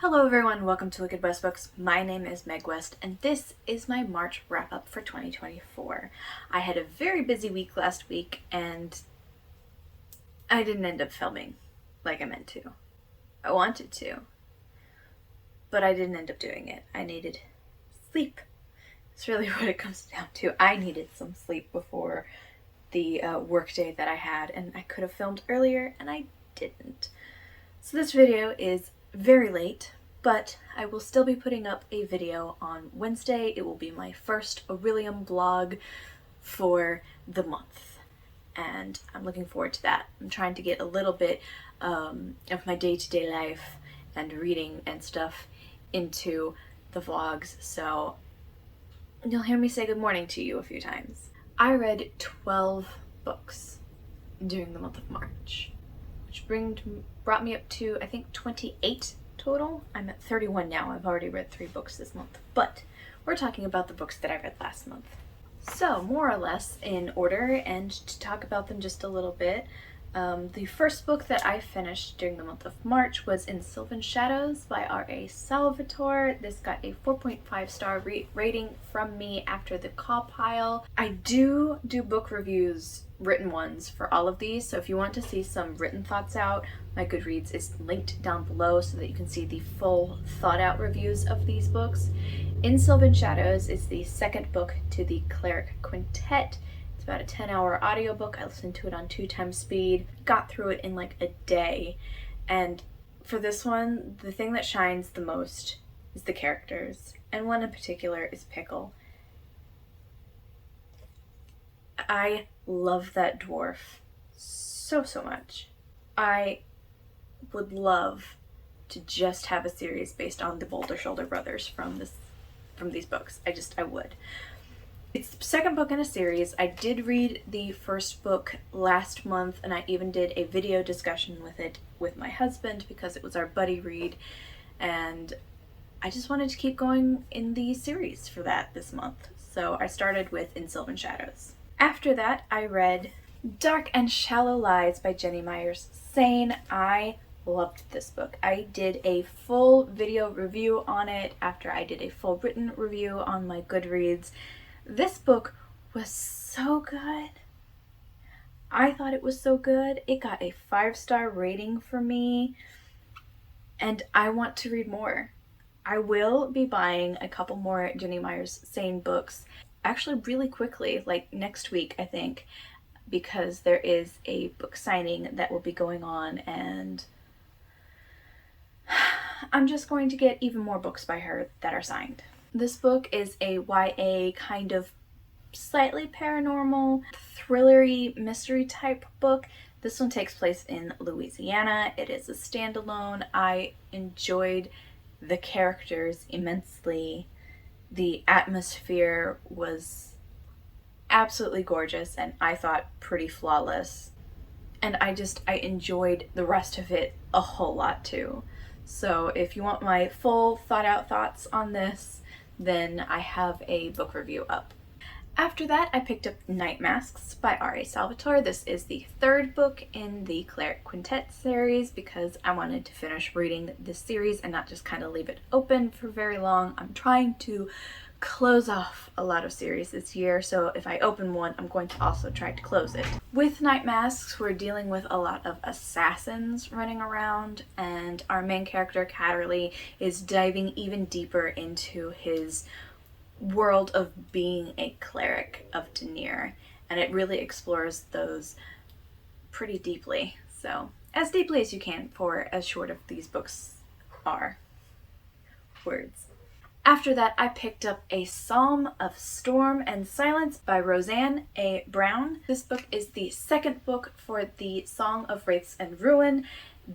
Hello everyone, welcome to Wicked West Books. My name is Meg West and this is my March wrap-up for 2024. I had a very busy week last week and I didn't end up filming like I meant to. I wanted to, but I didn't end up doing it. I needed sleep. It's really what it comes down to. I needed some sleep before the work day that I had, and I could have filmed earlier and I didn't. So this video is very late, but I will still be putting up a video on Wednesday. It will be my first Aurelium vlog for the month, and I'm looking forward to that. I'm trying to get a little bit of my day-to-day life and reading and stuff into the vlogs, so you'll hear me say good morning to you a few times. I read 12 books during the month of March, which brought me up to, I think, 28 total. I'm at 31 now. I've already read 3 books this month, but we're talking about the books that I read last month. So, more or less in order, and to talk about them just a little bit, the first book that I finished during the month of March was In Sylvan Shadows by R.A. Salvatore. This got a 4.5 star rating from me after the Caw Pile. I do book reviews, written ones, for all of these, so if you want to see some written thoughts out, my Goodreads is linked down below so that you can see the full thought out reviews of these books. In Sylvan Shadows is the second book to the Cleric Quintet. It's about a 10-hour audiobook. I listened to it on 2x speed, got through it in like a day, and for this one, the thing that shines the most is the characters, and one in particular is Pickle. I love that dwarf so much. I would love to just have a series based on the Boulder Shoulder brothers from these books. I would. It's the second book in a series. I did read the first book last month, and I even did a video discussion with it with my husband because it was our buddy read, and I just wanted to keep going in the series for that this month. So I started with In Sylvan Shadows. After that, I read Dark and Shallow Lies by Jenny Myers Sain. I loved this book. I did a full video review on it after I did a full written review on my Goodreads. This book was so good. I thought it was so good. It got a 5-star rating for me, and I want to read more. I will be buying a couple more Jenny Myers Sain books actually really quickly, like next week, I think, because there is a book signing that will be going on, and I'm just going to get even more books by her that are signed. This book is a YA kind of slightly paranormal, thrillery mystery type book. This one takes place in Louisiana. It is a standalone. I enjoyed the characters immensely. The atmosphere was absolutely gorgeous and I thought pretty flawless. And I enjoyed the rest of it a whole lot too. So if you want my full thought out thoughts on this, then I have a book review up. After that, I picked up Night Masks by R.A. Salvatore. This is the third book in the Cleric Quintet series because I wanted to finish reading this series and not just kind of leave it open for very long. I'm trying to close off a lot of series this year, so if I open one, I'm going to also try to close it. With Night Masks, we're dealing with a lot of assassins running around, and our main character, Catterley, is diving even deeper into his world of being a cleric of Denier, and it really explores those pretty deeply. So, as deeply as you can for as short as these books are. Words. After that, I picked up A Psalm of Storm and Silence by Roseanne A. Brown. This book is the second book for the Song of Wraiths and Ruin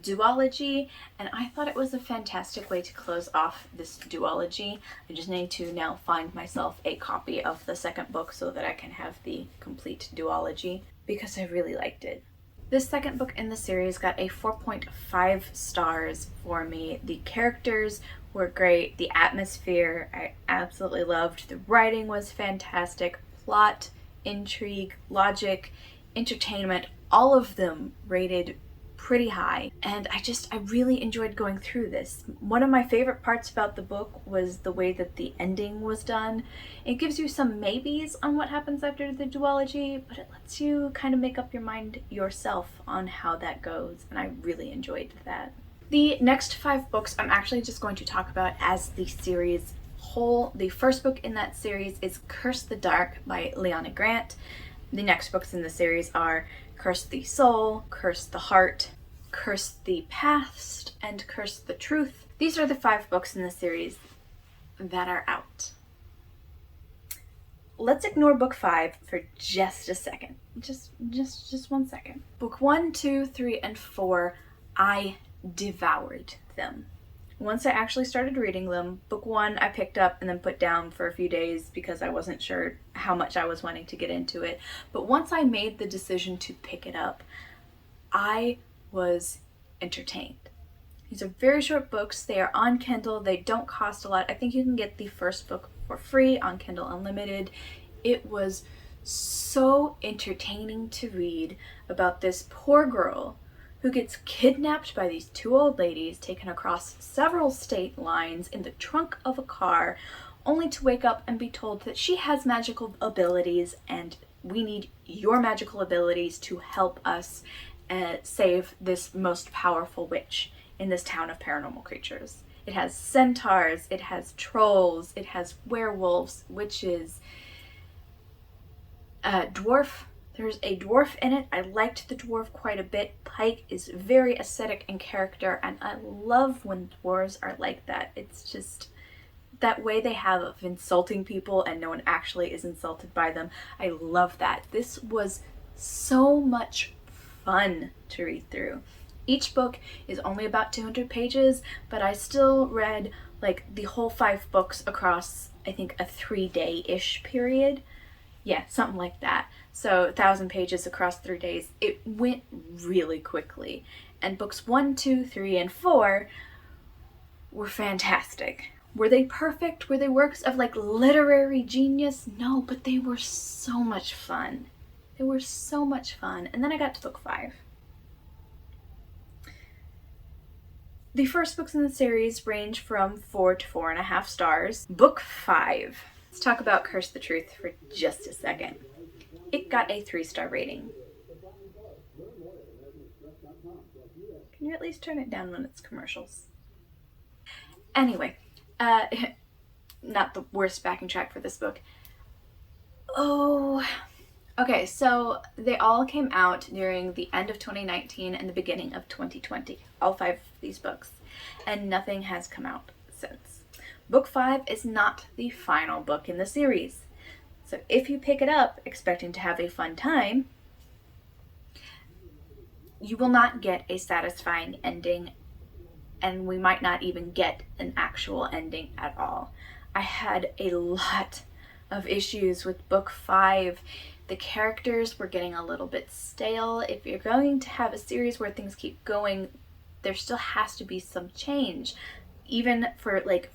duology, and I thought it was a fantastic way to close off this duology. I just need to now find myself a copy of the second book so that I can have the complete duology because I really liked it. This second book in the series got a 4.5 stars for me. The characters were great. The atmosphere I absolutely loved. The writing was fantastic. Plot, intrigue, logic, entertainment, all of them rated pretty high, and I really enjoyed going through this. One of my favorite parts about the book was the way that the ending was done. It gives you some maybes on what happens after the duology, but it lets you kind of make up your mind yourself on how that goes, and I really enjoyed that. The next 5 books I'm actually just going to talk about as the series whole. The first book in that series is Curse the Dark by Liana Grant. The next books in the series are Curse the Soul, Curse the Heart, Curse the Past, and Curse the Truth. These are the 5 books in the series that are out. Let's ignore book 5 for just a second. Just 1 second. Book 1, 2, 3, and 4, I devoured them. Once I actually started reading them, book 1 I picked up and then put down for a few days because I wasn't sure how much I was wanting to get into it. But once I made the decision to pick it up, I was entertained. These are very short books. They are on Kindle. They don't cost a lot. I think you can get the first book for free on Kindle Unlimited. It was so entertaining to read about this poor girl who gets kidnapped by these 2 old ladies, taken across several state lines in the trunk of a car, only to wake up and be told that she has magical abilities and we need your magical abilities to help us save this most powerful witch in this town of paranormal creatures. It has centaurs, it has trolls, it has werewolves, witches, dwarf. There's a dwarf in it. I liked the dwarf quite a bit. Pike is very aesthetic in character, and I love when dwarves are like that. It's just that way they have of insulting people and no one actually is insulted by them. I love that. This was so much fun to read through. Each book is only about 200 pages, but I still read like the whole 5 books across, I think, a 3-day-ish period. Yeah, something like that. So 1,000 pages across 3 days. It went really quickly. And books 1, 2, 3, and 4 were fantastic. Were they perfect? Were they works of like literary genius? No, but they were so much fun. They were so much fun. And then I got to book 5. The first books in the series range from 4 to 4.5 stars. Book 5. Let's talk about Curse the Truth for just a second. It got a 3-star rating. Can you at least turn it down when it's commercials? Anyway, not the worst backing track for this book. Oh, okay, so they all came out during the end of 2019 and the beginning of 2020. All 5 of these books. And nothing has come out since. Book 5 is not the final book in the series. So if you pick it up expecting to have a fun time, you will not get a satisfying ending, and we might not even get an actual ending at all. I had a lot of issues with book 5. The characters were getting a little bit stale. If you're going to have a series where things keep going, there still has to be some change. Even for like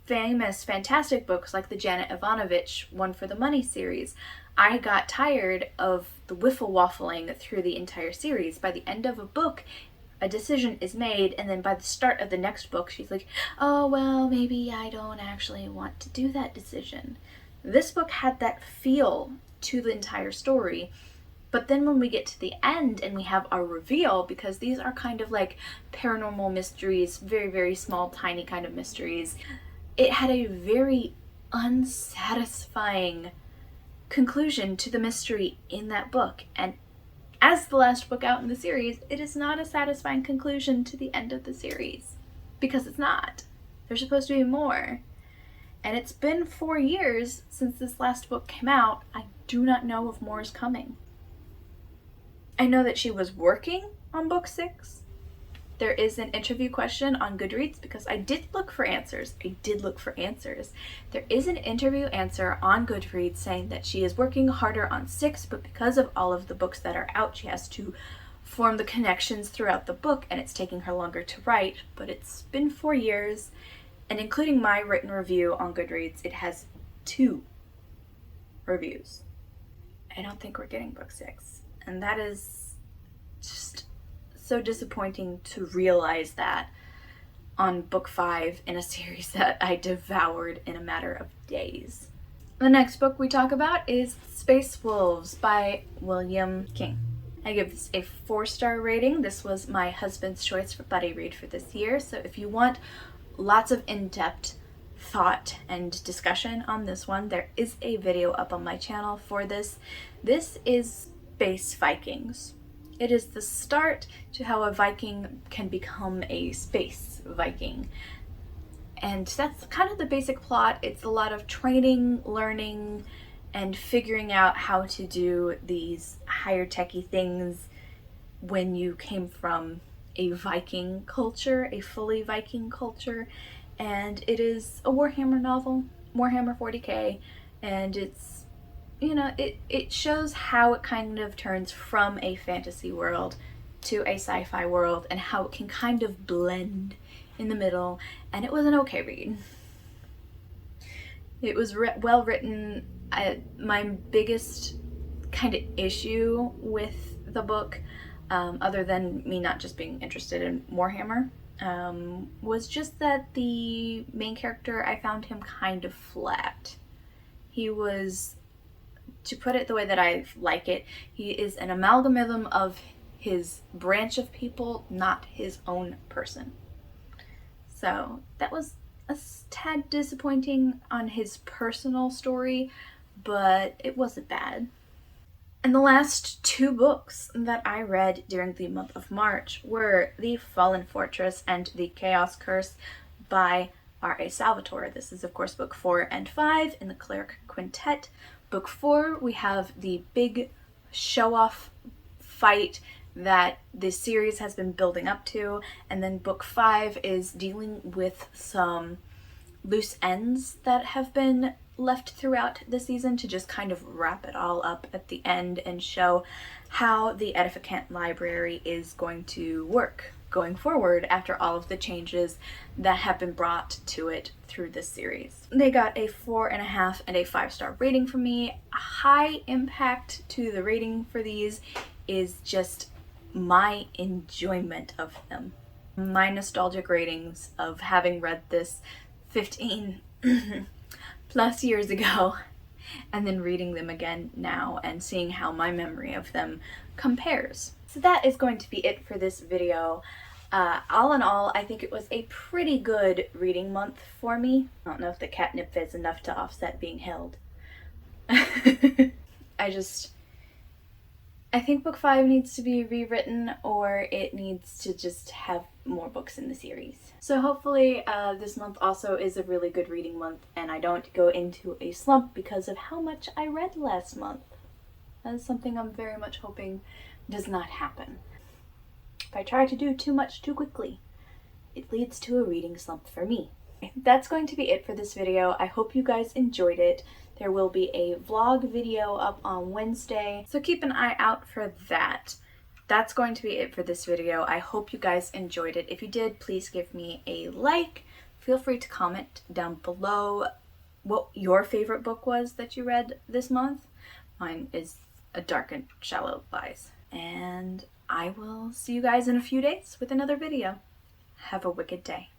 famous, fantastic books like the Janet Ivanovich One for the Money series, I got tired of the wiffle waffling through the entire series. By the end of a book, a decision is made, and then by the start of the next book, she's like, oh, well, maybe I don't actually want to do that decision. This book had that feel to the entire story. But then when we get to the end and we have our reveal, because these are kind of like paranormal mysteries, very, very small, tiny kind of mysteries, it had a very unsatisfying conclusion to the mystery in that book. And as the last book out in the series, it is not a satisfying conclusion to the end of the series. Because it's not. There's supposed to be more. And it's been 4 years since this last book came out. I do not know if more is coming. I know that she was working on book 6. There is an interview question on Goodreads because I did look for answers. There is an interview answer on Goodreads saying that she is working harder on 6, but because of all of the books that are out, she has to form the connections throughout the book, and it's taking her longer to write. But it's been 4 years, and including my written review on Goodreads, it has 2 reviews. I don't think we're getting book 6, and that is just so disappointing to realize that on book 5 in a series that I devoured in a matter of days. The next book we talk about is Space Wolves by William King. I give this a 4-star rating. This was my husband's choice for buddy read for this year, so if you want lots of in-depth thought and discussion on this one, there is a video up on my channel for this. This is Space Vikings. It is the start to how a Viking can become a space Viking. And that's kind of the basic plot. It's a lot of training, learning, and figuring out how to do these higher techy things when you came from a Viking culture, a fully Viking culture. And it is a Warhammer novel, Warhammer 40k, and it's, you know, it shows how it kind of turns from a fantasy world to a sci-fi world and how it can kind of blend in the middle, and it was an okay read. It was well written. My biggest kind of issue with the book, other than me not just being interested in Warhammer, was just that the main character, I found him kind of flat. He was, to put it the way that I like it, he is an amalgam of his branch of people, not his own person. So that was a tad disappointing on his personal story, but it wasn't bad. And the last 2 books that I read during the month of March were The Fallen Fortress and The Chaos Curse by R.A. Salvatore. This is, of course, book 4 and 5 in the Cleric Quintet. Book 4, we have the big show-off fight that this series has been building up to, and then book 5 is dealing with some loose ends that have been left throughout the season to just kind of wrap it all up at the end and show how the Edificant Library is going to work going forward after all of the changes that have been brought to it through this series. They got a 4.5 and a 5-star rating from me. A high impact to the rating for these is just my enjoyment of them. My nostalgic ratings of having read this 15 plus years ago and then reading them again now and seeing how my memory of them compares. So that is going to be it for this video. All in all, I think it was a pretty good reading month for me. I don't know if the catnip is enough to offset being held. I think book 5 needs to be rewritten, or it needs to just have more books in the series. So hopefully this month also is a really good reading month and I don't go into a slump because of how much I read last month. That is something I'm very much hoping does not happen. If I try to do too much too quickly, it leads to a reading slump for me. That's going to be it for this video. I hope you guys enjoyed it. There will be a vlog video up on Wednesday, so keep an eye out for that. That's going to be it for this video. I hope you guys enjoyed it. If you did, please give me a like. Feel free to comment down below what your favorite book was that you read this month. Mine is A Dark and Shallow Lies. And I will see you guys in a few days with another video. Have a wicked day.